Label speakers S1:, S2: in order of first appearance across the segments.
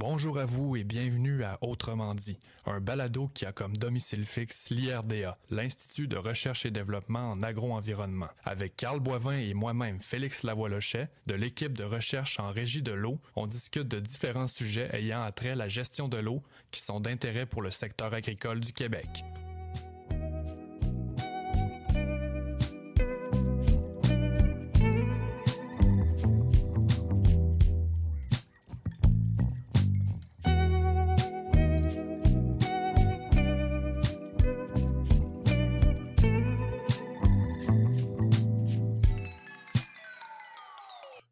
S1: Bonjour à vous et bienvenue à Autrement dit, un balado qui a comme domicile fixe l'IRDA, l'Institut de recherche et développement en agro-environnement. Avec Carl Boivin et moi-même, Félix Lavoie-Lochet, de l'équipe de recherche en régie de l'eau, on discute de différents sujets ayant attrait à la gestion de l'eau qui sont d'intérêt pour le secteur agricole du Québec.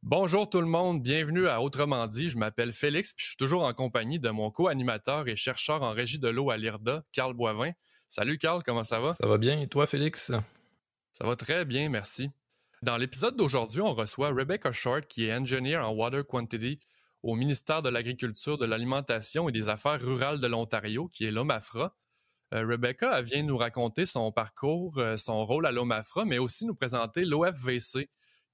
S1: Bonjour tout le monde, bienvenue à Autrement dit, je m'appelle Félix puis je suis toujours en compagnie de mon co-animateur et chercheur en régie de l'eau à l'IRDA, Carl Boivin. Salut Carl, comment ça va?
S2: Ça va bien, et toi Félix?
S1: Ça va très bien, merci. Dans l'épisode d'aujourd'hui, on reçoit Rebecca Short qui est ingénieure en Water Quantity au ministère de l'Agriculture, de l'Alimentation et des Affaires rurales de l'Ontario, qui est l'OMAFRA. Rebecca, elle vient nous raconter son parcours, son rôle à l'OMAFRA, mais aussi nous présenter l'OFVC,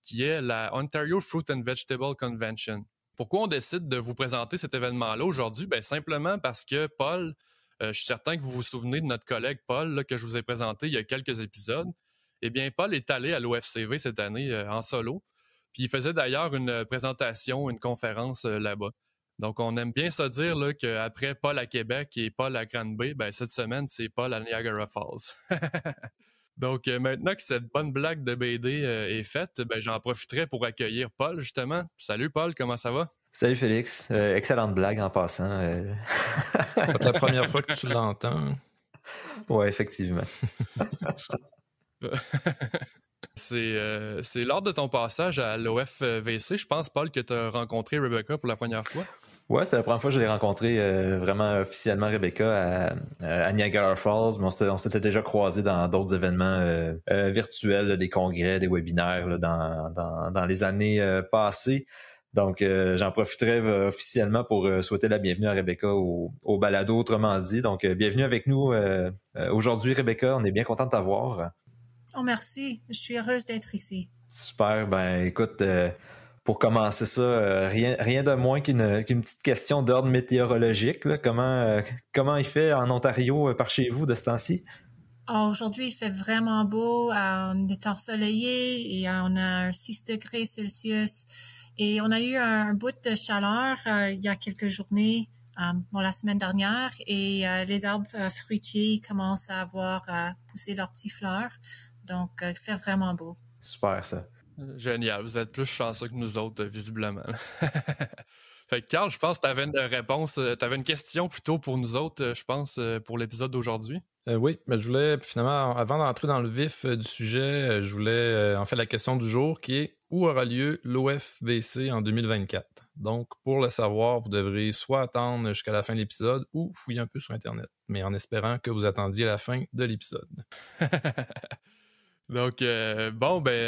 S1: qui est la Ontario Fruit and Vegetable Convention. Pourquoi on décide de vous présenter cet événement-là aujourd'hui? Ben, simplement parce que Paul, je suis certain que vous vous souvenez de notre collègue Paul, là, que je vous ai présenté il y a quelques épisodes. Eh bien, Paul est allé à l'OFCV cette année en solo, puis il faisait d'ailleurs une présentation, une conférence là-bas. Donc, on aime bien se dire là, qu'après Paul à Québec et Paul à Granby, ben, cette semaine, c'est Paul à Niagara Falls. Donc, maintenant que cette bonne blague de BD est faite, ben, j'en profiterai pour accueillir Paul, justement. Salut Paul, comment ça va?
S3: Salut Félix, excellente blague en passant.
S2: C'est la première fois que tu l'entends.
S3: Ouais, effectivement.
S1: C'est lors de ton passage à l'OFVC, je pense, Paul, que tu as rencontré Rebecca pour la première fois.
S3: Ouais, c'est la première fois que je l'ai rencontré vraiment officiellement, Rebecca, à Niagara Falls, mais on s'était déjà croisés dans d'autres événements virtuels, là, des congrès, des webinaires là, dans les années passées. Donc, j'en profiterai officiellement pour souhaiter la bienvenue à Rebecca au balado Autrement dit. Donc, bienvenue avec nous aujourd'hui, Rebecca. On est bien content de t'avoir.
S4: Oh, merci. Je suis heureuse d'être ici.
S3: Super. Ben, écoute... pour commencer ça, rien de moins qu'une petite question d'ordre météorologique. Là. Comment il fait en Ontario par chez vous de ce temps-ci?
S4: Aujourd'hui, il fait vraiment beau. On est ensoleillé et on a 6 degrés Celsius. Et on a eu un bout de chaleur il y a quelques journées, la semaine dernière. Et les arbres fruitiers commencent à avoir poussé leurs petites fleurs. Donc, il fait vraiment beau.
S3: Super, ça.
S1: Génial, vous êtes plus chanceux que nous autres, visiblement. Fait que Carl, je pense que tu avais une réponse, tu avais une question plutôt pour nous autres, je pense, pour l'épisode d'aujourd'hui.
S2: Oui, mais je voulais finalement, avant d'entrer dans le vif du sujet, je voulais en fait la question du jour qui est où aura lieu l'OFVC en 2024? Donc, pour le savoir, vous devrez soit attendre jusqu'à la fin de l'épisode ou fouiller un peu sur Internet, mais en espérant que vous attendiez la fin de l'épisode.
S1: Donc,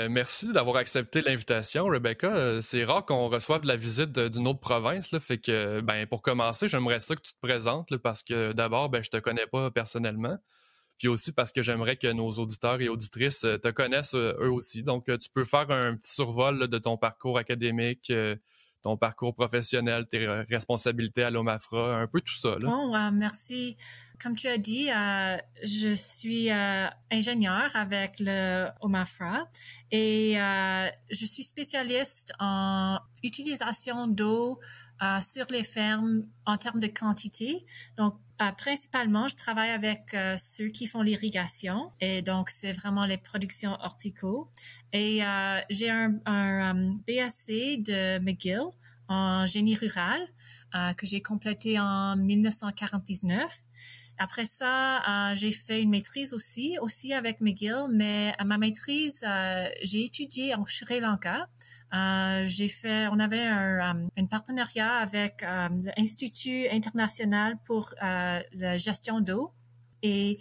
S1: merci d'avoir accepté l'invitation, Rebecca. C'est rare qu'on reçoive la visite d'une autre province, là, fait que, pour commencer, j'aimerais ça que tu te présentes, là, parce que d'abord, je te connais pas personnellement, puis aussi parce que j'aimerais que nos auditeurs et auditrices te connaissent eux aussi. Donc, tu peux faire un petit survol là, de ton parcours académique, ton parcours professionnel, tes responsabilités à l'OMAFRA, un peu tout ça. Là.
S4: Bon, merci. Comme tu as dit, je suis ingénieure avec le OMAFRA et je suis spécialiste en utilisation d'eau sur les fermes en termes de quantité. Donc, principalement, je travaille avec ceux qui font l'irrigation et donc c'est vraiment les productions horticoles. Et j'ai un BSc de McGill en génie rural que j'ai complété en 1949. Après ça, j'ai fait une maîtrise aussi avec McGill, mais ma maîtrise, j'ai étudié en Sri Lanka. On avait un partenariat avec l'Institut international pour la gestion d'eau et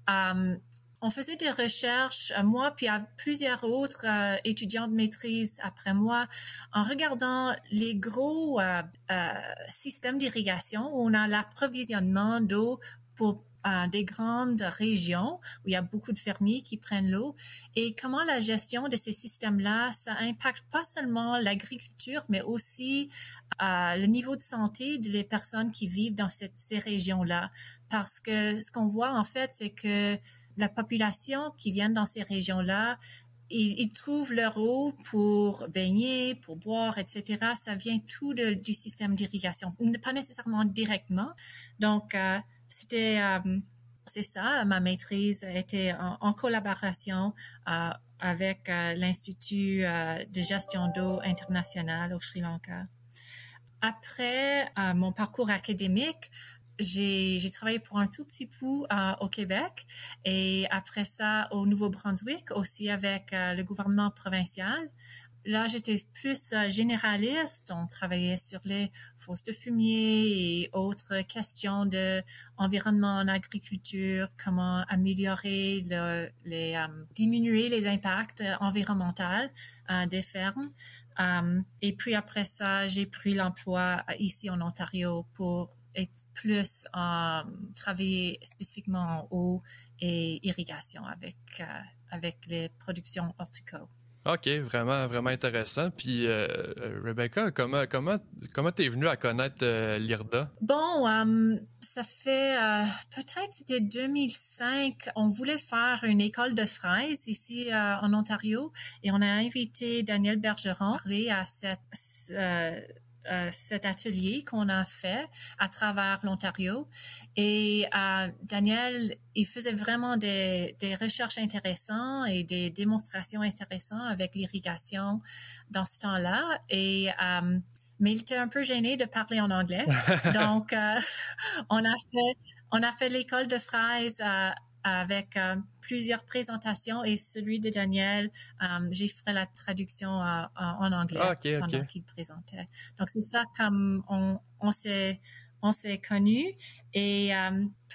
S4: on faisait des recherches, moi puis plusieurs autres étudiants de maîtrise après moi, en regardant les gros systèmes d'irrigation où on a l'approvisionnement d'eau pour des grandes régions où il y a beaucoup de fermiers qui prennent l'eau et comment la gestion de ces systèmes-là, ça impacte pas seulement l'agriculture, mais aussi le niveau de santé des personnes qui vivent dans ces régions-là. Parce que ce qu'on voit, en fait, c'est que la population qui vient dans ces régions-là, ils trouvent leur eau pour baigner, pour boire, etc. Ça vient tout du système d'irrigation, pas nécessairement directement. Donc, c'est ça, ma maîtrise était en collaboration avec l'Institut de gestion d'eau international au Sri Lanka. Après mon parcours académique, j'ai travaillé pour un tout petit bout au Québec et après ça au Nouveau-Brunswick aussi avec le gouvernement provincial. Là, j'étais plus généraliste. On travaillait sur les fosses de fumier et autres questions d'environnement en agriculture, comment améliorer diminuer les impacts environnementaux des fermes. Et puis après ça, j'ai pris l'emploi ici en Ontario pour être plus travailler spécifiquement en eau et irrigation avec les productions horticoles.
S1: OK, vraiment, vraiment intéressant. Puis, Rebecca, comment t'es venue à connaître l'IRDA?
S4: Bon, ça fait peut-être c'était 2005. On voulait faire une école de fraises ici en Ontario et on a invité Daniel Bergeron à parler à cet atelier qu'on a fait à travers l'Ontario. Et Daniel, il faisait vraiment des recherches intéressantes et des démonstrations intéressantes avec l'irrigation dans ce temps-là. Mais il était un peu gêné de parler en anglais. Donc, on a fait l'école de fraises avec plusieurs présentations et celui de Daniel, j'ai fait la traduction en anglais pendant qu'il présentait. Donc, c'est ça comme on s'est connus. Et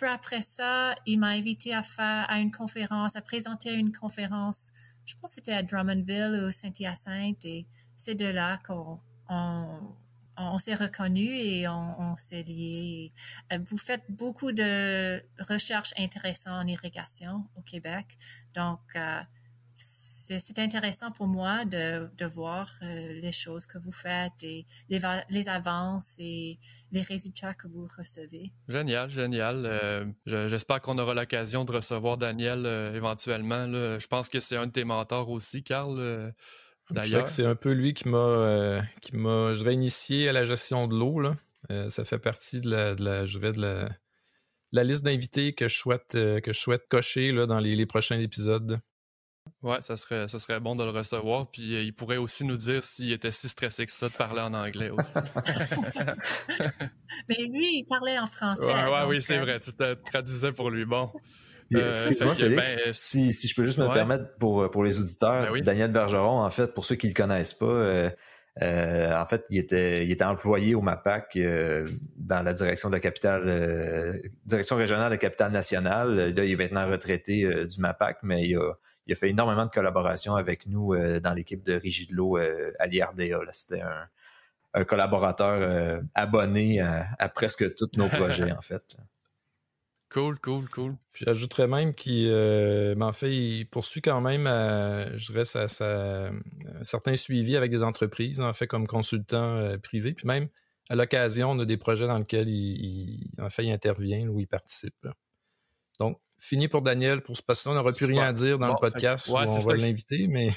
S4: peu après ça, il m'a invité à une conférence, à présenter une conférence, je pense que c'était à Drummondville ou Saint-Hyacinthe. Et c'est de là qu'on s'est reconnus et on s'est liés. Vous faites beaucoup de recherches intéressantes en irrigation au Québec. Donc, c'est intéressant pour moi de voir les choses que vous faites et les avances et les résultats que vous recevez.
S1: Génial, génial. J'espère qu'on aura l'occasion de recevoir Daniel éventuellement. Là. Je pense que c'est un de tes mentors aussi, Carl.
S2: Je dirais que c'est un peu lui qui m'a, je dirais, initié à la gestion de l'eau. Là. Ça fait partie de la liste d'invités que je souhaite cocher là, dans les prochains épisodes.
S1: Ouais, ça serait bon de le recevoir. Puis il pourrait aussi nous dire s'il était si stressé que ça de parler en anglais aussi.
S4: Mais lui, il parlait en français.
S1: Oui, c'est vrai. Tu te traduisais pour lui. Bon.
S3: Excuse-moi, Félix, si je peux juste me permettre pour les auditeurs, Daniel Bergeron, en fait, pour ceux qui le connaissent pas, en fait, il était employé au MAPAC dans la direction de la capitale, direction régionale de la capitale nationale. Là, il est maintenant retraité du MAPAC, mais il a fait énormément de collaboration avec nous dans l'équipe de Régie de l'eau à l'IRDA. C'était un collaborateur abonné à presque tous nos projets, en fait.
S1: Cool.
S2: Puis j'ajouterais même il poursuit quand même, je dirais, un certain suivi avec des entreprises, en fait, comme consultant privé. Puis même, à l'occasion, on a des projets dans lesquels il intervient ou il participe. Donc, fini pour Daniel. Pour ce passage, on n'aura plus rien à dire dans le podcast où on va l'inviter, mais...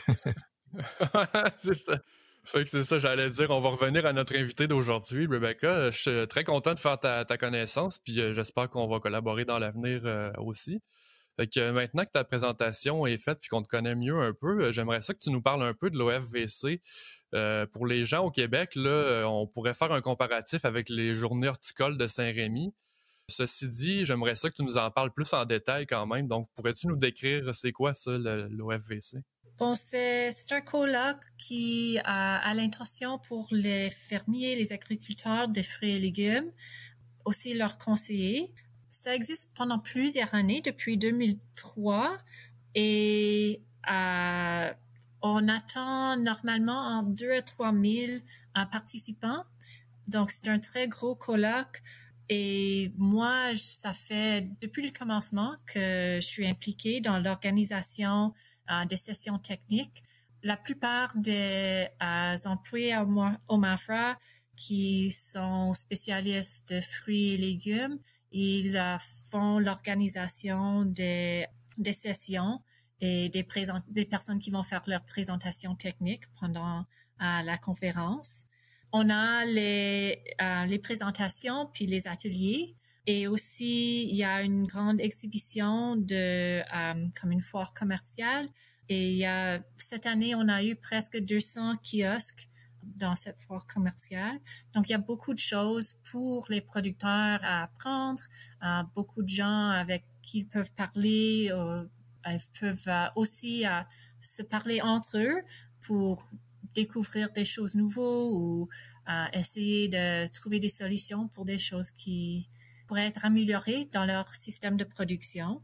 S1: C'est ça. Fait que c'est ça, j'allais dire. On va revenir à notre invité d'aujourd'hui, Rebecca. Je suis très content de faire ta connaissance, puis j'espère qu'on va collaborer dans l'avenir aussi. Fait que maintenant que ta présentation est faite puis qu'on te connaît mieux un peu, j'aimerais ça que tu nous parles un peu de l'OFVC. Pour les gens au Québec, là, on pourrait faire un comparatif avec les journées horticoles de Saint-Rémy. Ceci dit, j'aimerais ça que tu nous en parles plus en détail quand même. Donc, pourrais-tu nous décrire c'est quoi ça, l'OFVC?
S4: Bon, c'est un colloque qui a l'intention pour les fermiers, les agriculteurs des fruits et légumes, aussi leurs conseillers. Ça existe pendant plusieurs années, depuis 2003, et on attend normalement en 2 à 3 000 participants. Donc, c'est un très gros colloque Et moi, ça fait depuis le commencement que je suis impliquée dans l'organisation des sessions techniques. La plupart des employés au MAFRA qui sont spécialistes de fruits et légumes, ils font l'organisation des sessions et des personnes qui vont faire leur présentation technique pendant la conférence. On a les présentations puis les ateliers et aussi il y a une grande exhibition comme une foire commerciale et cette année on a eu presque 200 kiosques dans cette foire commerciale. Donc il y a beaucoup de choses pour les producteurs à apprendre, beaucoup de gens avec qui ils peuvent parler, ils peuvent aussi se parler entre eux pour découvrir des choses nouvelles ou essayer de trouver des solutions pour des choses qui pourraient être améliorées dans leur système de production.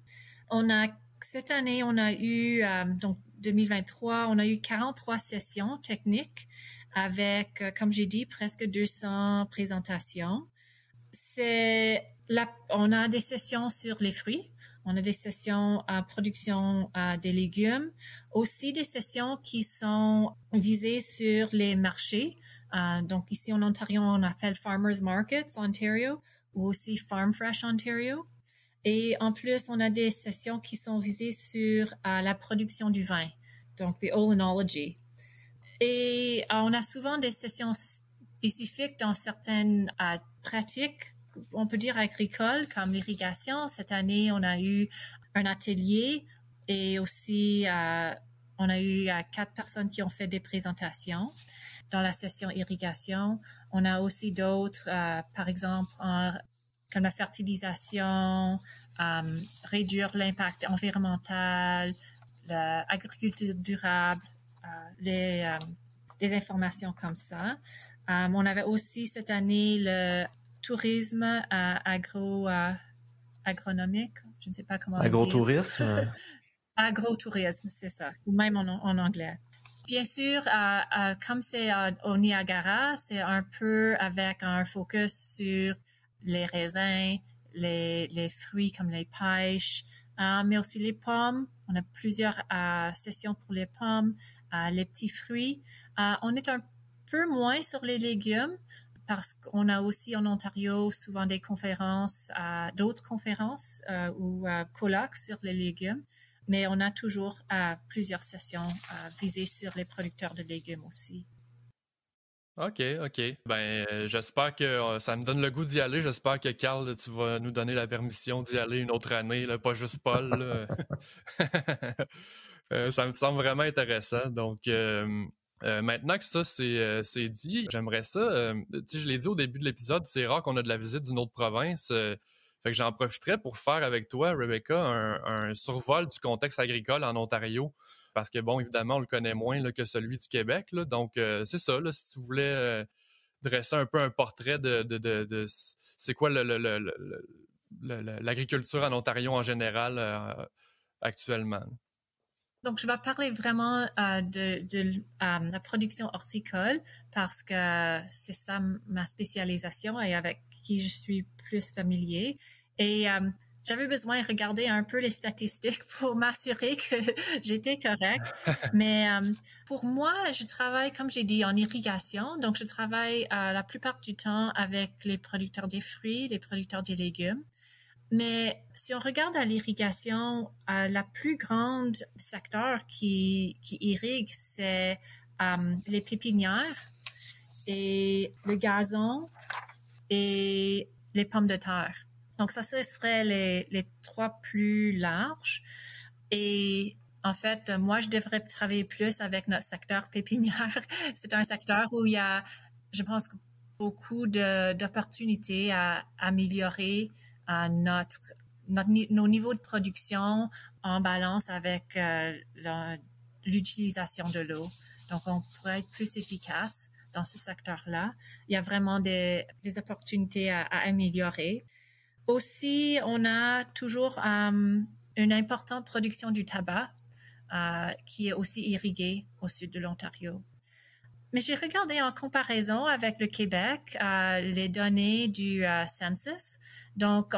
S4: Cette année, on a eu, donc 2023, on a eu 43 sessions techniques avec, comme j'ai dit, presque 200 présentations. On a des sessions sur les fruits. On a des sessions en production des légumes, aussi des sessions qui sont visées sur les marchés. Donc ici en Ontario, on appelle Farmers Markets Ontario ou aussi Farm Fresh Ontario. Et en plus, on a des sessions qui sont visées sur la production du vin, donc the oenology. Et on a souvent des sessions spécifiques dans certaines pratiques, on peut dire agricoles, comme l'irrigation. Cette année, on a eu un atelier et aussi on a eu 4 personnes qui ont fait des présentations dans la session irrigation. On a aussi d'autres, par exemple, comme la fertilisation, réduire l'impact environnemental, l'agriculture durable, des informations comme ça. On avait aussi cette année le tourisme agronomique, je ne sais pas comment
S3: agrotourisme.
S4: Agrotourisme, c'est ça, même en anglais. Bien sûr, comme c'est au Niagara, c'est un peu avec un focus sur les raisins, les fruits comme les pêches, mais aussi les pommes. On a plusieurs sessions pour les pommes, les petits fruits. On est un peu moins sur les légumes parce qu'on a aussi en Ontario souvent des conférences, d'autres conférences ou colloques sur les légumes. Mais on a toujours plusieurs sessions visées sur les producteurs de légumes aussi.
S1: OK. Ben, j'espère que ça me donne le goût d'y aller. J'espère que, Carl, tu vas nous donner la permission d'y aller une autre année, là, pas juste Paul. Ça me semble vraiment intéressant. Donc, maintenant que ça, c'est dit, j'aimerais ça. Tu sais, je l'ai dit au début de l'épisode, c'est rare qu'on a de la visite d'une autre province. Fait que j'en profiterais pour faire avec toi, Rebecca, un survol du contexte agricole en Ontario. Parce que, bon, évidemment, on le connaît moins là, que celui du Québec. Là. Donc, c'est ça, là, si tu voulais dresser un peu un portrait de c'est quoi l'agriculture en Ontario en général actuellement.
S4: Donc, je vais parler vraiment de la production horticole parce que c'est ça ma spécialisation et avec qui je suis plus familier. Et j'avais besoin de regarder un peu les statistiques pour m'assurer que j'étais correcte. Mais pour moi, je travaille, comme j'ai dit, en irrigation. Donc, je travaille la plupart du temps avec les producteurs des fruits, les producteurs des légumes. Mais si on regarde à l'irrigation, la plus grande secteur qui irrigue, c'est les pépinières et le gazon et les pommes de terre. Donc ça, ce serait les 3 plus larges. Et en fait, moi, je devrais travailler plus avec notre secteur pépinière. C'est un secteur où il y a, je pense, beaucoup d'opportunités à améliorer nos niveaux de production en balance avec l'utilisation de l'eau. Donc, on pourrait être plus efficace dans ce secteur-là. Il y a vraiment des opportunités à améliorer. Aussi, on a toujours une importante production du tabac qui est aussi irriguée au sud de l'Ontario. Mais j'ai regardé en comparaison avec le Québec les données du census. Donc,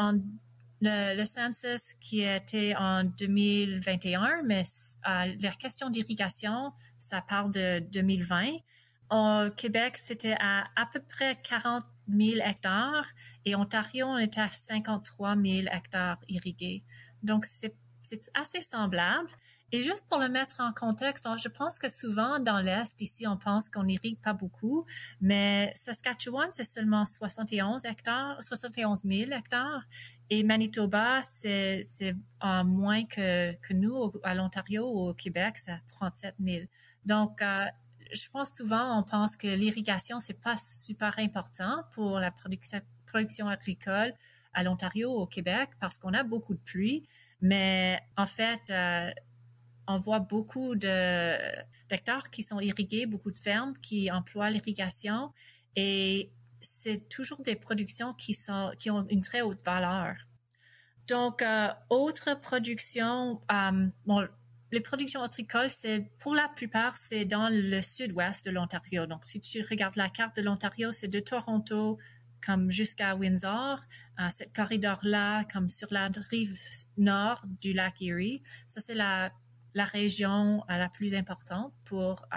S4: le census qui était en 2021, mais la question d'irrigation, ça parle de 2020. Au Québec, c'était à peu près 40 000 hectares et Ontario, on était à 53 000 hectares irrigués. Donc, c'est assez semblable. Et juste pour le mettre en contexte, je pense que souvent dans l'Est, ici, on pense qu'on n'irrigue pas beaucoup, mais Saskatchewan, c'est seulement 71 000 hectares et Manitoba, c'est moins que nous, à l'Ontario ou au Québec, c'est à 37 000. Donc, je pense souvent, on pense que l'irrigation, c'est pas super important pour la production agricole à l'Ontario ou au Québec parce qu'on a beaucoup de pluie, mais en fait, on voit beaucoup d'hectares qui sont irrigués, beaucoup de fermes qui emploient l'irrigation et c'est toujours des productions qui ont une très haute valeur. Donc, autre production, les productions horticoles, pour la plupart, c'est dans le sud-ouest de l'Ontario. Donc, si tu regardes la carte de l'Ontario, c'est de Toronto comme jusqu'à Windsor, cette corridor-là, comme sur la rive nord du lac Erie. Ça, c'est la région la plus importante pour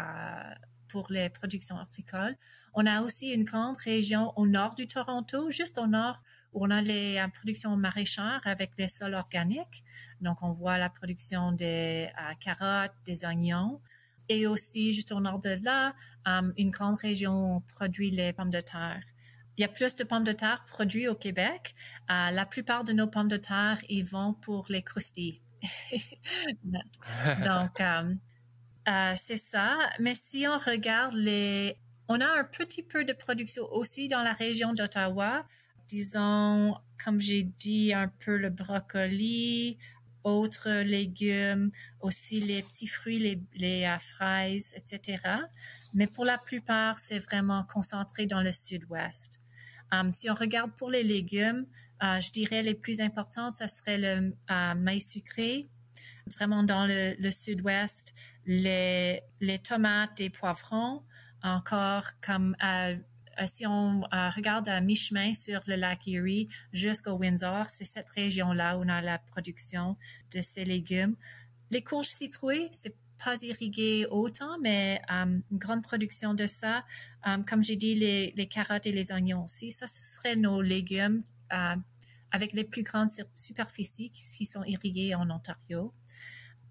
S4: les productions horticoles. On a aussi une grande région au nord du Toronto, juste au nord, où on a les productions maraîchères avec les sols organiques. Donc, on voit la production des carottes, des oignons. Et aussi, juste au nord de là, une grande région où on produit les pommes de terre. Il y a plus de pommes de terre produites au Québec. La plupart de nos pommes de terre, ils vont pour les croustilles. Donc, c'est ça. Mais si on regarde on a un petit peu de production aussi dans la région d'Ottawa. Disons, comme j'ai dit, un peu le brocoli, autres légumes, aussi les petits fruits, les fraises, etc. Mais pour la plupart, c'est vraiment concentré dans le sud-ouest. Si on regarde pour les légumes, je dirais les plus importantes, ça serait le maïs sucré, vraiment dans le sud-ouest, les tomates et poivrons, encore comme si on regarde à mi-chemin sur le lac Erie jusqu'au Windsor, c'est cette région-là où on a la production de ces légumes. Les courges citrouées, c'est pas irrigué autant, mais une grande production de ça. Comme j'ai dit, les carottes et les oignons aussi. Ça, ce serait nos légumes avec les plus grandes superficies qui sont irriguées en Ontario.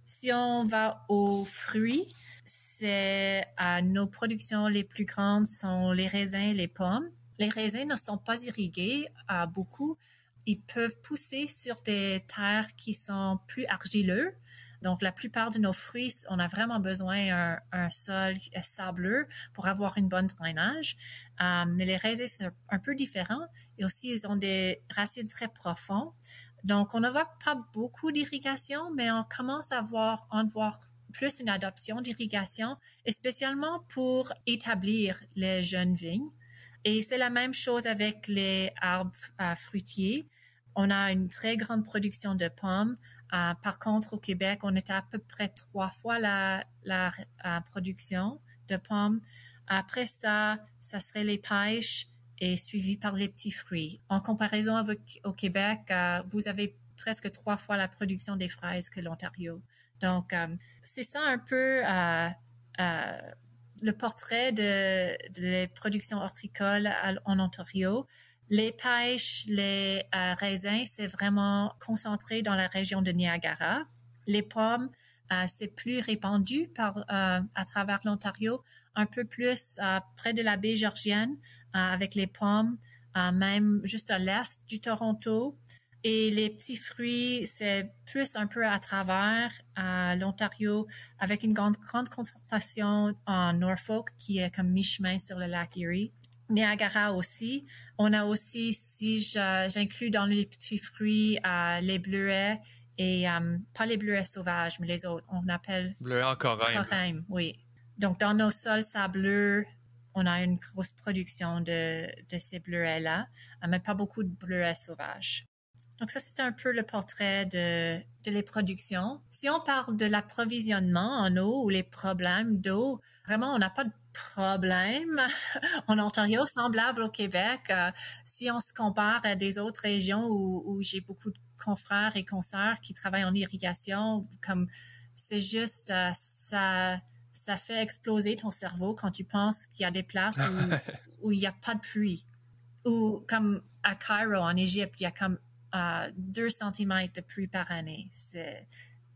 S4: Si on va aux fruits, nos productions les plus grandes sont les raisins et les pommes. Les raisins ne sont pas irrigués beaucoup. Ils peuvent pousser sur des terres qui sont plus argileuses. Donc, la plupart de nos fruits, on a vraiment besoin d'un sol sableux pour avoir une bonne drainage. Mais les raisins, c'est un peu différent. Et aussi, ils ont des racines très profondes. Donc, on ne voit pas beaucoup d'irrigation, mais on commence à voir plus une adoption d'irrigation, spécialement pour établir les jeunes vignes. Et c'est la même chose avec les arbres fruitiers. On a une très grande production de pommes. Par contre, au Québec, on est à peu près 3 fois la production de pommes. Après ça serait les pêches et suivi par les petits fruits. En comparaison avec au Québec, vous avez presque 3 fois la production des fraises que l'Ontario. Donc, c'est ça un peu le portrait de les productions horticoles en Ontario. Les pêches, les raisins, c'est vraiment concentré dans la région de Niagara. Les pommes, c'est plus répandu à travers l'Ontario, un peu plus près de la baie Georgienne avec les pommes, même juste à l'est du Toronto. Et les petits fruits, c'est plus un peu à travers l'Ontario avec une grande concentration en Norfolk qui est comme mi-chemin sur le lac Erie. Niagara aussi. On a aussi, si j'inclus dans les petits fruits, les bleuets et pas les bleuets sauvages, mais les autres. On appelle
S1: bleuets en Corrèmes.
S4: Corrèmes, oui. Donc, dans nos sols sableux, on a une grosse production de ces bleuets-là, mais pas beaucoup de bleuets sauvages. Donc, ça, c'est un peu le portrait de les productions. Si on parle de l'approvisionnement en eau ou les problèmes d'eau, vraiment, on n'a pas problème en Ontario, semblable au Québec. Si on se compare à des autres régions où j'ai beaucoup de confrères et consoeurs qui travaillent en irrigation, comme c'est juste ça fait exploser ton cerveau quand tu penses qu'il y a des places où il n'y a pas de pluie. Ou comme à Cairo, en Égypte, il y a comme 2 centimètres de pluie par année. C'est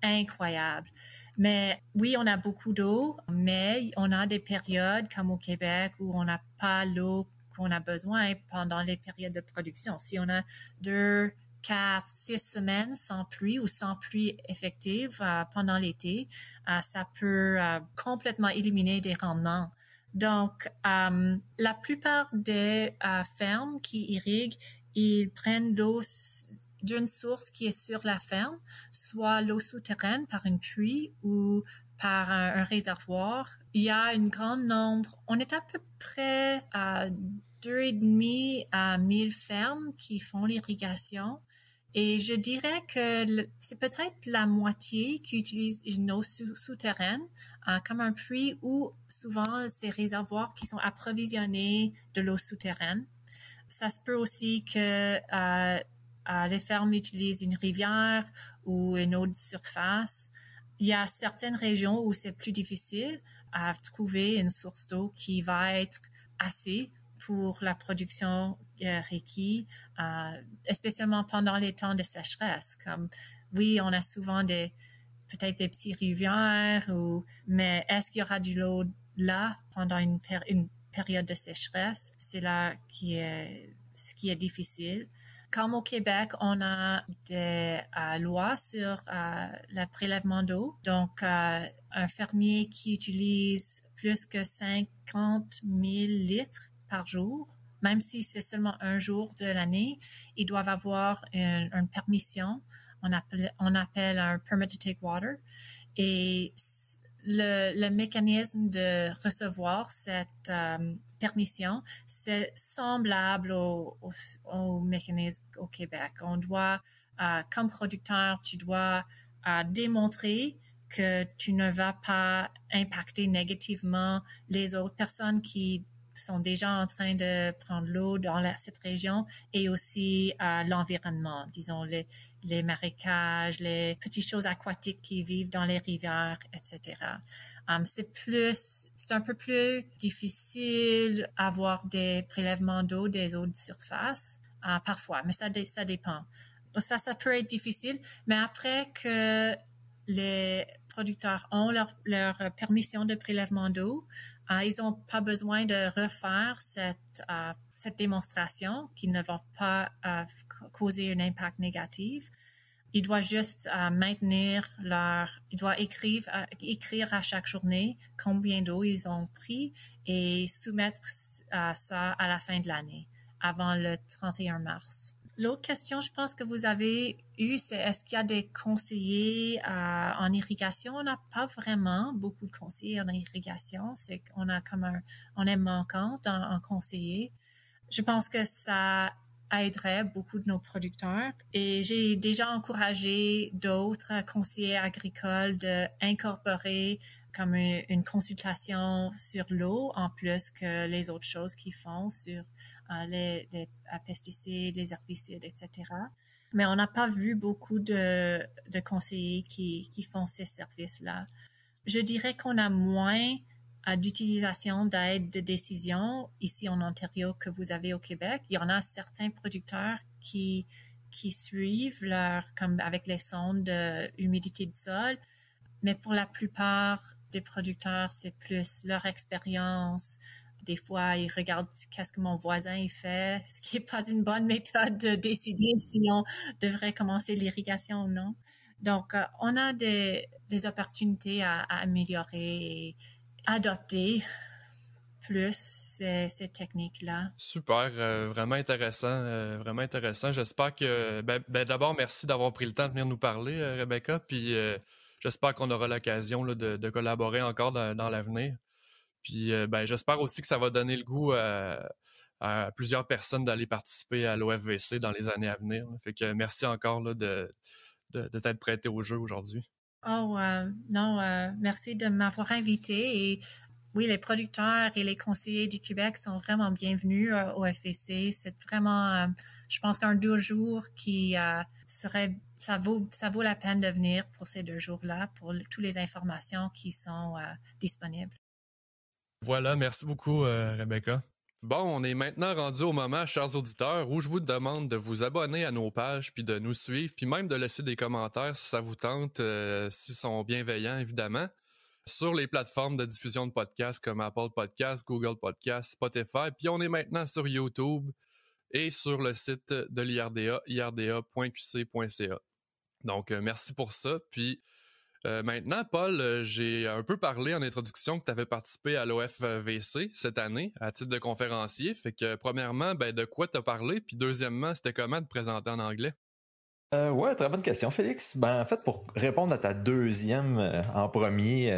S4: incroyable. Mais oui, on a beaucoup d'eau, mais on a des périodes comme au Québec où on n'a pas l'eau qu'on a besoin pendant les périodes de production. Si on a 2, 4, 6 semaines sans pluie ou sans pluie effective pendant l'été, ça peut complètement éliminer des rendements. Donc, la plupart des fermes qui irriguent, ils prennent l'eau d'une source qui est sur la ferme, soit l'eau souterraine par une puits ou par un réservoir. Il y a un grand nombre, on est à peu près à 2,5 à 1000 fermes qui font l'irrigation. Et je dirais que c'est peut-être la moitié qui utilise une eau souterraine comme un puits ou souvent ces réservoirs qui sont approvisionnés de l'eau souterraine. Ça se peut aussi que les fermes utilisent une rivière ou une eau de surface. Il y a certaines régions où c'est plus difficile à trouver une source d'eau qui va être assez pour la production requise, spécialement pendant les temps de sécheresse. Comme, oui, on a souvent peut-être des petites rivières, mais est-ce qu'il y aura de l'eau là pendant une période de sécheresse? C'est là ce qui est difficile. Comme au Québec, on a des lois sur le prélèvement d'eau. Donc, un fermier qui utilise plus que 50 000 litres par jour, même si c'est seulement un jour de l'année, ils doivent avoir une permission. On appelle un permit to take water. Et le mécanisme de recevoir cette permission, c'est semblable au mécanisme au Québec. On doit, comme producteur, tu dois démontrer que tu ne vas pas impacter négativement les autres personnes qui sont déjà en train de prendre l'eau dans cette région et aussi l'environnement, disons les marécages, les petites choses aquatiques qui vivent dans les rivières, etc. C'est un peu plus difficile avoir des prélèvements d'eau, des eaux de surface, parfois, mais ça dépend. Donc ça peut être difficile, mais après que les producteurs ont leur permission de prélèvement d'eau, ils n'ont pas besoin de refaire cette démonstration qui ne va pas causer un impact négatif. Ils doivent juste ils doivent écrire à chaque journée combien d'eau ils ont pris et soumettre ça à la fin de l'année, avant le 31 mars. L'autre question, je pense que vous avez eue, c'est est-ce qu'il y a des conseillers en irrigation? On n'a pas vraiment beaucoup de conseillers en irrigation. C'est qu'on a on est manquante en conseillers. Je pense que ça aiderait beaucoup de nos producteurs et j'ai déjà encouragé d'autres conseillers agricoles d'incorporer comme une consultation sur l'eau en plus que les autres choses qu'ils font sur les pesticides, les herbicides, etc. Mais on n'a pas vu beaucoup de conseillers qui font ces services-là. Je dirais qu'on a moins d'utilisation d'aide de décision ici en Ontario que vous avez au Québec. Il y en a certains producteurs qui suivent comme avec les sondes d'humidité du sol, mais pour la plupart des producteurs, c'est plus leur expérience. Des fois, ils regardent qu'est-ce que mon voisin il fait, ce qui n'est pas une bonne méthode de décider si on devrait commencer l'irrigation ou non. Donc, on a des opportunités à améliorer et adopter plus ces techniques-là.
S1: Super, vraiment intéressant, vraiment intéressant. J'espère que, d'abord, merci d'avoir pris le temps de venir nous parler, Rebecca, puis j'espère qu'on aura l'occasion là, de collaborer encore dans l'avenir. Puis j'espère aussi que ça va donner le goût à plusieurs personnes d'aller participer à l'OFVC dans les années à venir. Fait que merci encore là, de t'être prêté au jeu aujourd'hui.
S4: Oh non, merci de m'avoir invité et oui, les producteurs et les conseillers du Québec sont vraiment bienvenus au FVC. C'est vraiment, je pense qu'un 2 jours qui ça vaut la peine de venir pour ces 2 jours-là, pour toutes les informations qui sont disponibles.
S1: Voilà, merci beaucoup, Rebecca. Bon, on est maintenant rendu au moment, chers auditeurs, où je vous demande de vous abonner à nos pages, puis de nous suivre, puis même de laisser des commentaires si ça vous tente, s'ils sont bienveillants, évidemment, sur les plateformes de diffusion de podcasts comme Apple Podcasts, Google Podcasts, Spotify, puis on est maintenant sur YouTube et sur le site de l'IRDA, irda.qc.ca. Donc, merci pour ça, puis... maintenant, Paul, j'ai un peu parlé en introduction que tu avais participé à l'OFVC cette année à titre de conférencier. Fait que premièrement, de quoi t'as parlé? Puis deuxièmement, c'était comment de présenter en anglais?
S3: Ouais, très bonne question, Félix. En fait, pour répondre à ta deuxième en premier,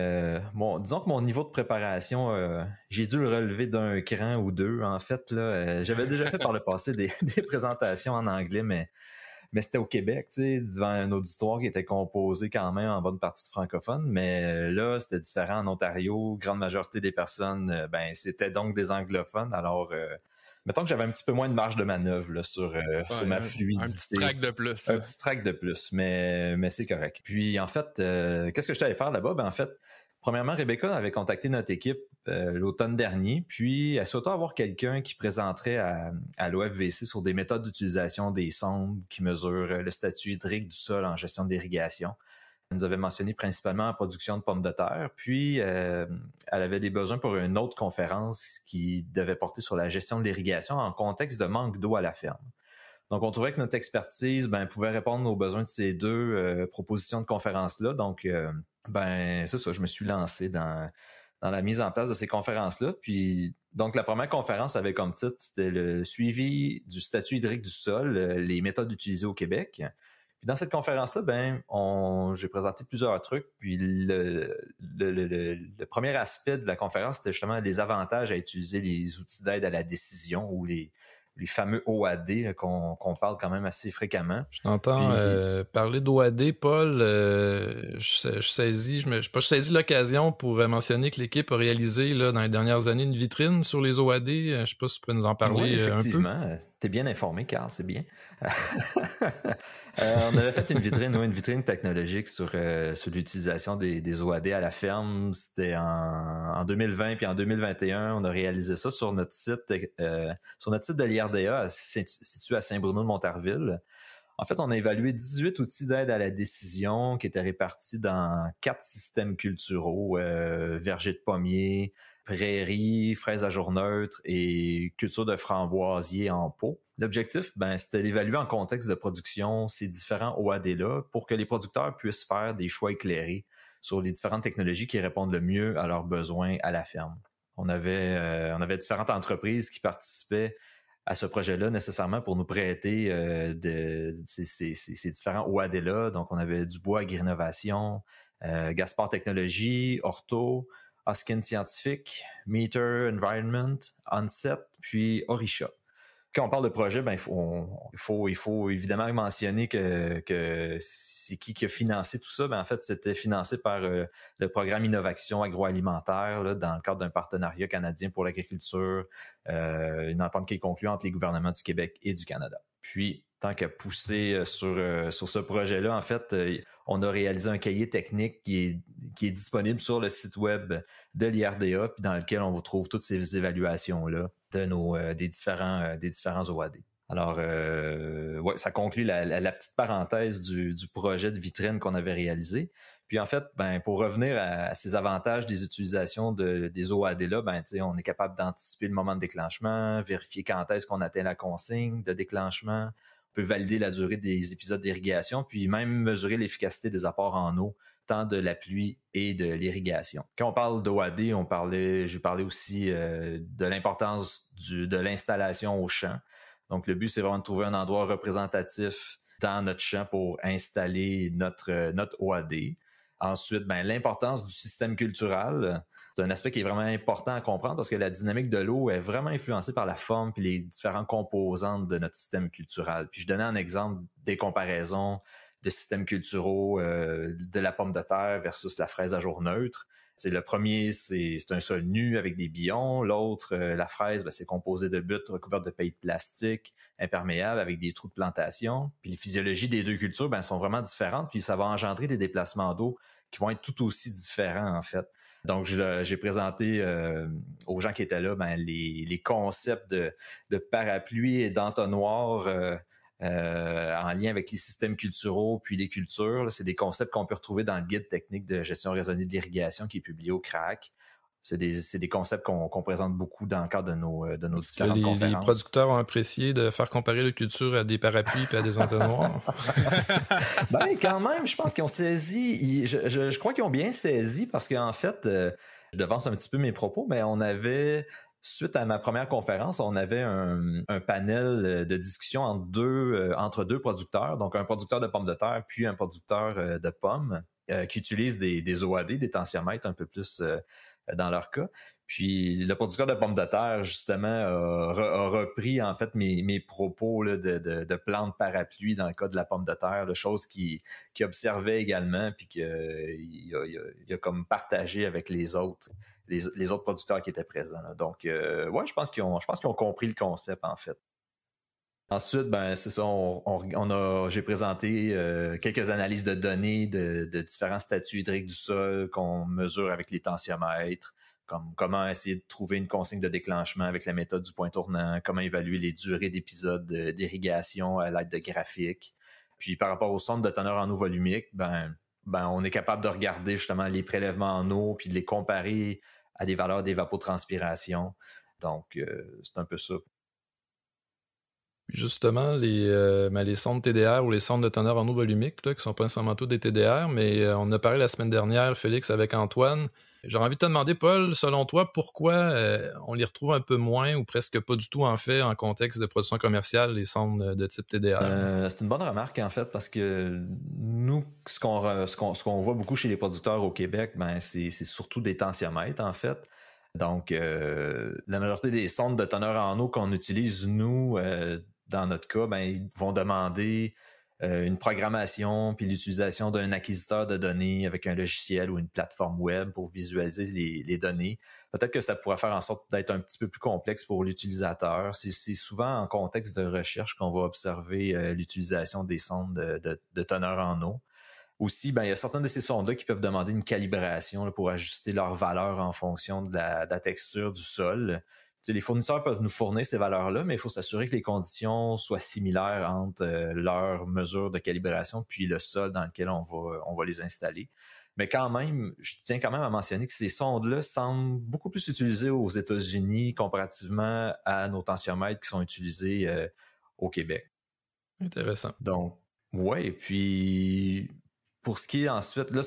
S3: disons que mon niveau de préparation, j'ai dû le relever d'un cran ou deux. En fait, là, j'avais déjà fait par le passé des présentations en anglais, mais c'était au Québec, tu sais, devant un auditoire qui était composé quand même en bonne partie de francophones. Mais là, c'était différent en Ontario. Grande majorité des personnes, c'était donc des anglophones. Alors, mettons que j'avais un petit peu moins de marge de manœuvre là, sur ma fluidité.
S1: Un petit track de plus.
S3: Un petit track de plus, mais c'est correct. Puis, en fait, qu'est-ce que je t'allais faire là-bas? En fait, premièrement, Rebecca avait contacté notre équipe l'automne dernier, puis elle souhaitait avoir quelqu'un qui présenterait à l'OFVC sur des méthodes d'utilisation des sondes qui mesurent le statut hydrique du sol en gestion d'irrigation. Elle nous avait mentionné principalement la production de pommes de terre, puis elle avait des besoins pour une autre conférence qui devait porter sur la gestion de l'irrigation en contexte de manque d'eau à la ferme. Donc, on trouvait que notre expertise pouvait répondre aux besoins de ces deux propositions de conférences-là. Donc, c'est ça, je me suis lancé dans la mise en place de ces conférences-là. Puis, donc, la première conférence avait comme titre, c'était le suivi du statut hydrique du sol, les méthodes utilisées au Québec. Puis, dans cette conférence-là, j'ai présenté plusieurs trucs. Puis, le premier aspect de la conférence, c'était justement les avantages à utiliser les outils d'aide à la décision ou les fameux OAD là, qu'on parle quand même assez fréquemment.
S2: Je t'entends parler d'OAD, Paul. Je saisis l'occasion pour mentionner que l'équipe a réalisé là, dans les dernières années une vitrine sur les OAD. Je ne sais pas si tu pourrais nous en parler
S3: oui, effectivement.
S2: un peu.
S3: T'es bien informé, Carl, c'est bien. On avait fait une vitrine technologique sur l'utilisation des OAD à la ferme. C'était en 2020 puis en 2021, on a réalisé ça sur notre site de l'IRDA, situé à Saint-Bruno-de-Montarville. En fait, on a évalué 18 outils d'aide à la décision qui étaient répartis dans 4 systèmes culturaux, vergers de pommiers, prairies, fraises à jour neutre et culture de framboisiers en pot. L'objectif, c'était d'évaluer en contexte de production ces différents OAD-là pour que les producteurs puissent faire des choix éclairés sur les différentes technologies qui répondent le mieux à leurs besoins à la ferme. On avait différentes entreprises qui participaient à ce projet-là nécessairement pour nous prêter ces différents OAD-là. Donc, on avait Dubois Agri-Innovation, Gaspard Technologies, Orto, Hoskin Scientifique, Meter Environment, Onset, puis Orisha. Quand on parle de projet, il faut évidemment mentionner que c'est qui a financé tout ça. En fait, c'était financé par le programme Innovation agroalimentaire là, dans le cadre d'un partenariat canadien pour l'agriculture, une entente qui est conclue entre les gouvernements du Québec et du Canada. Puis, tant qu'à pousser sur ce projet-là, en fait, on a réalisé un cahier technique qui est disponible sur le site web de l'IRDA, puis dans lequel on vous trouve toutes ces évaluations-là des différents OAD. Alors, ça conclut la petite parenthèse du projet de vitrine qu'on avait réalisé. Puis en fait, pour revenir à ces avantages des utilisations des OAD-là, on est capable d'anticiper le moment de déclenchement, vérifier quand est-ce qu'on atteint la consigne de déclenchement, on peut valider la durée des épisodes d'irrigation, puis même mesurer l'efficacité des apports en eau, tant de la pluie et de l'irrigation. Quand on parle d'OAD, j'ai parlé aussi de l'importance de l'installation au champ. Donc, le but, c'est vraiment de trouver un endroit représentatif dans notre champ pour installer notre OAD. Ensuite, l'importance du système cultural. C'est un aspect qui est vraiment important à comprendre parce que la dynamique de l'eau est vraiment influencée par la forme et les différentes composantes de notre système cultural. Puis, je donnais un exemple des comparaisons de systèmes culturaux de la pomme de terre versus la fraise à jour neutre. Le premier, c'est un sol nu avec des billons. L'autre, la fraise, c'est composé de buttes recouvertes de paille de plastique, imperméable avec des trous de plantation. Puis les physiologies des deux cultures sont vraiment différentes. Puis ça va engendrer des déplacements d'eau qui vont être tout aussi différents, en fait. Donc, j'ai présenté aux gens qui étaient là les concepts de parapluie et d'entonnoir en lien avec les systèmes culturaux puis les cultures. Là, c'est des concepts qu'on peut retrouver dans le guide technique de gestion raisonnée de l'irrigation qui est publié au CRAC. C'est des concepts qu'on présente beaucoup dans le cadre de nos différentes conférences.
S2: Les producteurs ont apprécié de faire comparer la culture à des parapluies et à des entonnoirs.
S3: Quand même, je pense qu'ils ont saisi. Je crois qu'ils ont bien saisi parce qu'en fait, je devance un petit peu mes propos, mais on avait... Suite à ma première conférence, on avait un panel de discussion entre deux producteurs, donc un producteur de pommes de terre puis un producteur de pommes qui utilisent des OAD, des tensiomètres un peu plus dans leur cas. Puis le producteur de pommes de terre, justement, a repris en fait mes propos là, de plantes parapluie dans le cas de la pomme de terre, de choses qu'il observait également, puis qu'il a comme partagé avec les autres producteurs qui étaient présents. Là. Donc, je pense qu'ils ont compris le concept, en fait. Ensuite, c'est ça, j'ai présenté quelques analyses de données de différents statuts hydriques du sol qu'on mesure avec les tensiomètres, comme comment essayer de trouver une consigne de déclenchement avec la méthode du point tournant, comment évaluer les durées d'épisodes d'irrigation à l'aide de graphiques. Puis par rapport aux sondes de teneur en eau volumique, on est capable de regarder justement les prélèvements en eau puis de les comparer à des valeurs d'évapotranspiration. Donc, c'est un peu ça.
S2: Justement, les sondes TDR ou les sondes de teneur en eau volumique, là, qui sont pas nécessairement tous des TDR, mais on a parlé la semaine dernière, Félix, avec Antoine. J'aurais envie de te demander, Paul, selon toi, pourquoi on les retrouve un peu moins ou presque pas du tout, en fait, en contexte de production commerciale, les sondes de type TDR?
S3: C'est une bonne remarque, en fait, parce que nous, ce qu'on voit beaucoup chez les producteurs au Québec, c'est surtout des tensiomètres, en fait. Donc, la majorité des sondes de teneur en eau qu'on utilise, nous, dans notre cas, ils vont demander une programmation puis l'utilisation d'un acquisiteur de données avec un logiciel ou une plateforme web pour visualiser les données. Peut-être que ça pourrait faire en sorte d'être un petit peu plus complexe pour l'utilisateur. C'est souvent en contexte de recherche qu'on va observer l'utilisation des sondes de teneur en eau. Aussi, il y a certaines de ces sondes-là qui peuvent demander une calibration là, pour ajuster leur valeur en fonction de la texture du sol. Les fournisseurs peuvent nous fournir ces valeurs-là, mais il faut s'assurer que les conditions soient similaires entre leurs mesures de calibration puis le sol dans lequel on va les installer. Mais quand même, je tiens quand même à mentionner que ces sondes-là semblent beaucoup plus utilisées aux États-Unis comparativement à nos tensiomètres qui sont utilisés au Québec.
S2: Intéressant.
S3: Donc, ouais, puis pour ce qui est ensuite, là,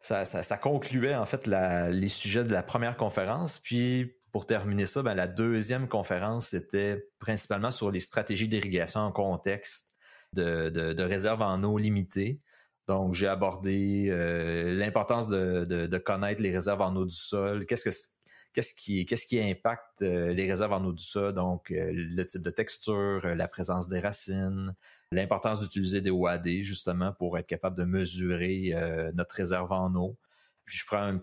S3: ça concluait en fait les sujets de la première conférence, puis pour terminer ça, la deuxième conférence, c'était principalement sur les stratégies d'irrigation en contexte de réserves en eau limitée. Donc, j'ai abordé l'importance de connaître les réserves en eau du sol. Qu'est-ce qui impacte les réserves en eau du sol? Donc, le type de texture, la présence des racines, l'importance d'utiliser des OAD, justement, pour être capable de mesurer notre réserve en eau. Puis je prends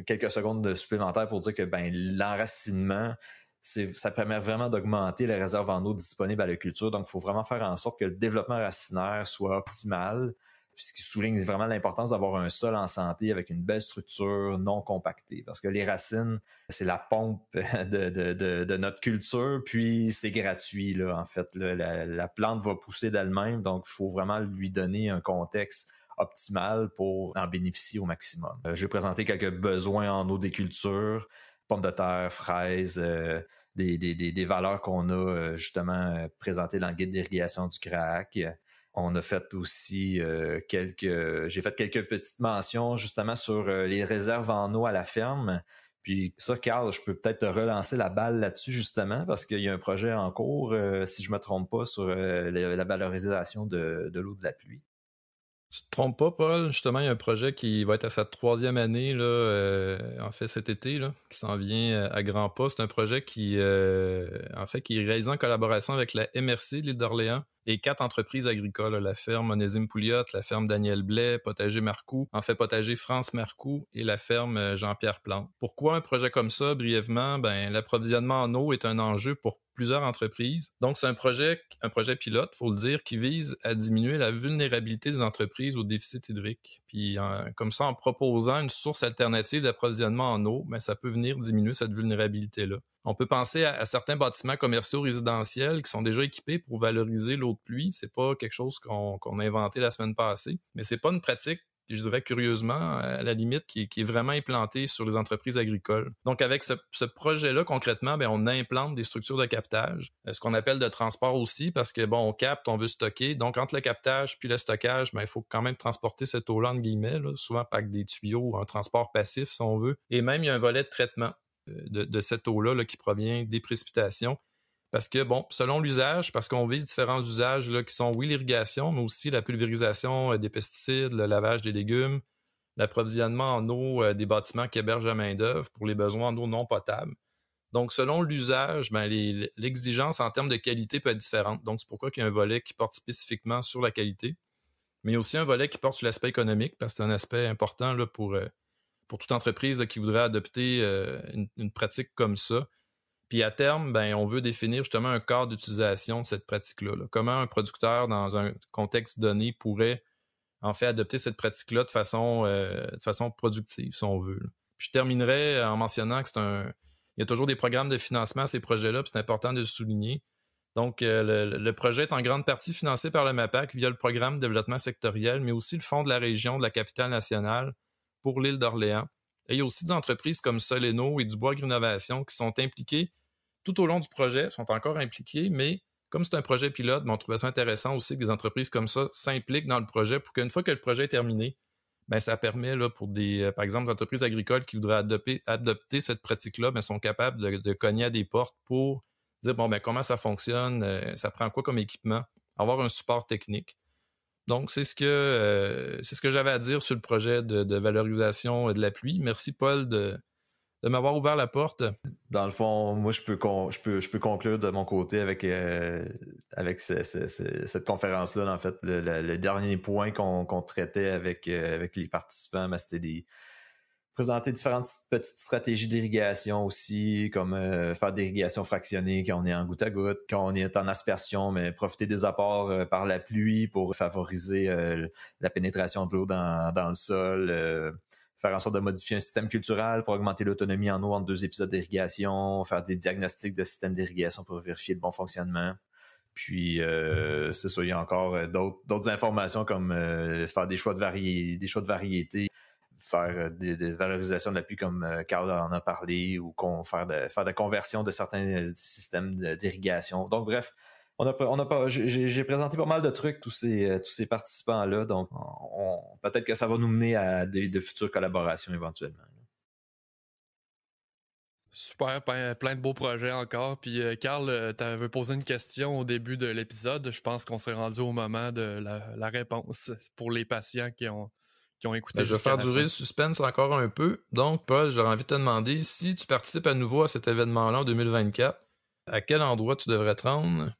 S3: quelques secondes de supplémentaire pour dire que l'enracinement, ça permet vraiment d'augmenter les réserves en eau disponibles à la culture. Donc, il faut vraiment faire en sorte que le développement racinaire soit optimal, ce qui souligne vraiment l'importance d'avoir un sol en santé avec une belle structure non compactée. Parce que les racines, c'est la pompe de notre culture, puis c'est gratuit, là, en fait. Là, la plante va pousser d'elle-même, donc il faut vraiment lui donner un contexte optimal pour en bénéficier au maximum. J'ai présenté quelques besoins en eau des cultures, pommes de terre, fraises, des valeurs qu'on a justement présentées dans le guide d'irrigation du CRAC. On a fait aussi j'ai fait quelques petites mentions justement sur les réserves en eau à la ferme. Puis ça, Carl, je peux peut-être te relancer la balle là-dessus justement parce qu'il y a un projet en cours, si je me trompe pas, sur la valorisation de l'eau de la pluie.
S2: Tu te trompes pas, Paul. Justement, il y a un projet qui va être à sa 3e année, là, en fait, cet été, là, qui s'en vient à grands pas. C'est un projet qui est réalisé en collaboration avec la MRC de l'île d'Orléans et 4 entreprises agricoles, la ferme Onésime Pouliot, la ferme Daniel Blais, Potager Marcoux, Potager France Marcoux et la ferme Jean-Pierre Plante. Pourquoi un projet comme ça, brièvement? L'approvisionnement en eau est un enjeu pour plusieurs entreprises. Donc, c'est un projet pilote, il faut le dire, qui vise à diminuer la vulnérabilité des entreprises au déficit hydrique. Puis, comme ça, en proposant une source alternative d'approvisionnement en eau, ça peut venir diminuer cette vulnérabilité-là. On peut penser à certains bâtiments commerciaux résidentiels qui sont déjà équipés pour valoriser l'eau de pluie. C'est pas quelque chose qu'on a inventé la semaine passée, mais c'est pas une pratique, je dirais curieusement, à la limite, qui est vraiment implantée sur les entreprises agricoles. Donc, avec ce projet-là, concrètement, on implante des structures de captage, ce qu'on appelle de transport aussi, parce que, on capte, on veut stocker. Donc, entre le captage puis le stockage, il faut quand même transporter cette eau-là, entre guillemets, là, souvent avec des tuyaux, un transport passif, si on veut. Et même, il y a un volet de traitement de cette eau-là là, qui provient des précipitations. Parce que, selon l'usage, parce qu'on vise différents usages là, qui sont, oui, l'irrigation, mais aussi la pulvérisation des pesticides, le lavage des légumes, l'approvisionnement en eau des bâtiments qui hébergent la main-d'œuvre pour les besoins en eau non potable. Donc, selon l'usage, l'exigence en termes de qualité peut être différente. Donc, c'est pourquoi il y a un volet qui porte spécifiquement sur la qualité, mais il y a aussi un volet qui porte sur l'aspect économique, parce que c'est un aspect important là, pour toute entreprise là, qui voudrait adopter une pratique comme ça. Puis à terme, on veut définir justement un cadre d'utilisation de cette pratique-là. Là. Comment un producteur, dans un contexte donné, pourrait en fait adopter cette pratique-là de façon productive, si on veut. Là. Puis je terminerai en mentionnant que il y a toujours des programmes de financement à ces projets-là, puis c'est important de le souligner. Donc, le projet est en grande partie financé par le MAPAC via le programme de développement sectoriel, mais aussi le Fonds de la région de la capitale nationale pour l'île d'Orléans. Et il y a aussi des entreprises comme Soleno et Dubois Agrinovation qui sont impliquées tout au long du projet, sont encore impliquées, mais comme c'est un projet pilote, on trouvait ça intéressant aussi que des entreprises comme ça s'impliquent dans le projet pour qu'une fois que le projet est terminé, ça permet là, pour par exemple, des entreprises agricoles qui voudraient adopter cette pratique-là, sont capables de cogner à des portes pour dire comment ça fonctionne, ça prend quoi comme équipement, avoir un support technique. Donc, c'est ce que j'avais à dire sur le projet de valorisation de la pluie. Merci, Paul, de m'avoir ouvert la porte.
S3: Dans le fond, moi, je peux conclure de mon côté avec cette conférence-là. En fait, le dernier point qu'on traitait avec les participants, c'était présenter différentes petites stratégies d'irrigation aussi, comme faire de l'irrigation fractionnée quand on est en goutte à goutte, quand on est en aspersion, mais profiter des apports par la pluie pour favoriser la pénétration de l'eau dans le sol, faire en sorte de modifier un système culturel pour augmenter l'autonomie en eau entre 2 épisodes d'irrigation, faire des diagnostics de système d'irrigation pour vérifier le bon fonctionnement. Puis, c'est ça, il y a encore d'autres informations comme faire des choix de variétés, faire des valorisations de la pluie comme Carl en a parlé, ou faire de la conversion de certains systèmes d'irrigation. Donc, bref, j'ai présenté pas mal de trucs, tous ces participants-là, donc peut-être que ça va nous mener à de futures collaborations éventuellement.
S1: Super, plein de beaux projets encore. Puis Carl, tu avais posé une question au début de l'épisode. Je pense qu'on s'est rendu au moment de la réponse pour les patients qui ont écouté.
S2: Je vais faire durer le suspense encore un peu. Donc, Paul, j'aurais envie de te demander, si tu participes à nouveau à cet événement-là en 2024, à quel endroit tu devrais te rendre?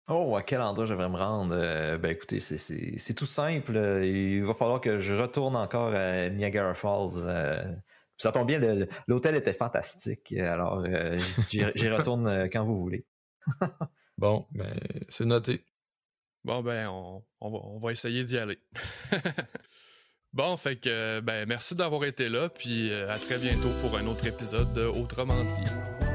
S3: Oh, à quel endroit je devrais me rendre? Écoutez, c'est tout simple. Il va falloir que je retourne encore à Niagara Falls. Ça tombe bien, l'hôtel était fantastique. Alors, j'y retourne quand vous voulez.
S2: Bon, c'est noté.
S1: Bon, on va essayer d'y aller. Bon, fait que, merci d'avoir été là, puis à très bientôt pour un autre épisode de Autrement dit.